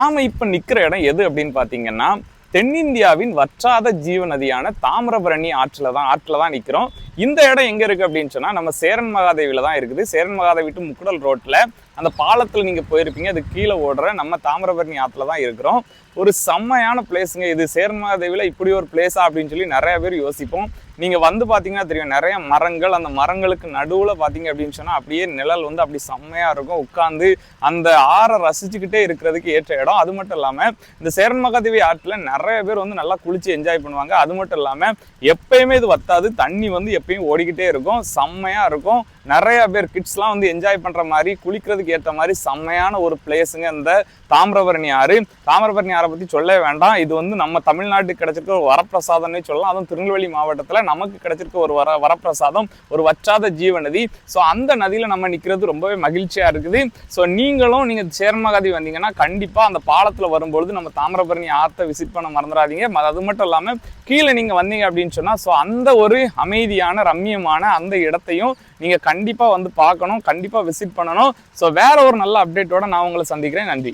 நாம இப்ப நிக்கிற இடம் எது அப்படின்னு பாத்தீங்கன்னா, தென்னிந்தியாவின் வற்றாத ஜீவ நதியான தாமிரபரணி ஆற்றுல தான் நிக்கிறோம். இந்த இடம் எங்க இருக்கு அப்படின்னு சொன்னா, நம்ம சேரன் மகாதேவில தான் இருக்குது. சேரன் மகாதேவி டு முக்குடல் ரோட்ல அந்த பாலத்துல நீங்க போயிருப்பீங்க. அது கீழே ஓடுற நம்ம தாமிரபரணி ஆற்றுல தான் இருக்கிறோம். ஒரு செம்மையான பிளேஸுங்க இது. சேரன் மகாதேவில இப்படி ஒரு பிளேஸா அப்படின்னு சொல்லி நிறைய பேர் யோசிப்போம். நீங்க வந்து பாத்தீங்கன்னா தெரியும், நிறைய மரங்கள், அந்த மரங்களுக்கு நடுவுல பாத்தீங்க அப்படின்னு சொன்னா அப்படியே நிழல் வந்து அப்படி செம்மையா இருக்கும். உட்கார்ந்து அந்த ஆறை ரசிச்சுக்கிட்டே இருக்கிறதுக்கு ஏற்ற இடம். அது மட்டும் இல்லாம இந்த சேரன் மகாதேவி ஆற்றுல நிறைய பேர் வந்து நல்லா குளிச்சு என்ஜாய் பண்ணுவாங்க. அது மட்டும் இல்லாம எப்பயுமே இது வத்தாது, தண்ணி வந்து எப்பயும் ஓடிக்கிட்டே இருக்கும், செம்மையா இருக்கும். நிறைய பேர் கிட்ஸ்லாம் வந்து என்ஜாய் பண்ற மாதிரி, குளிக்கிறதுக்கு ஏற்ற மாதிரி செம்மையான ஒரு பிளேஸுங்க இந்த தாமிரபரணி ஆறு. தாமிரபரணி ஆறை பத்தி சொல்லவே வேண்டாம். இது வந்து நம்ம தமிழ்நாட்டுக்கு கிடைச்சிருக்க ஒரு வரப்பிரசாதம்னே சொல்லலாம். அதுவும் திருநெல்வேலி மாவட்டத்துல நமக்கு கிடைச்சிருக்க ஒரு வரப்பிரசாதம், ஒரு வற்றாத ஜீவ நதி. ஸோ அந்த நதியில நம்ம நிற்கிறது ரொம்பவே மகிழ்ச்சியா இருக்குது. ஸோ நீங்க சேரன் மகாதேவி வந்தீங்கன்னா கண்டிப்பா அந்த பாலத்துல வரும்பொழுது நம்ம தாமிரபரணி ஆற்றை விசிட் பண்ண மறந்துடாதீங்க. அது மட்டும் இல்லாம கீழே நீங்க வந்தீங்க அப்படின்னு சொன்னா, ஸோ அந்த ஒரு அமைதியான ரம்மியமான அந்த இடத்தையும் நீங்க கண்டிப்பா வந்து பார்க்கணும், கண்டிப்பா விசிட் பண்ணணும். ஸோ வேற ஒரு நல்ல அப்டேட்டோட நான் உங்களை சந்திக்கிறேன். நன்றி.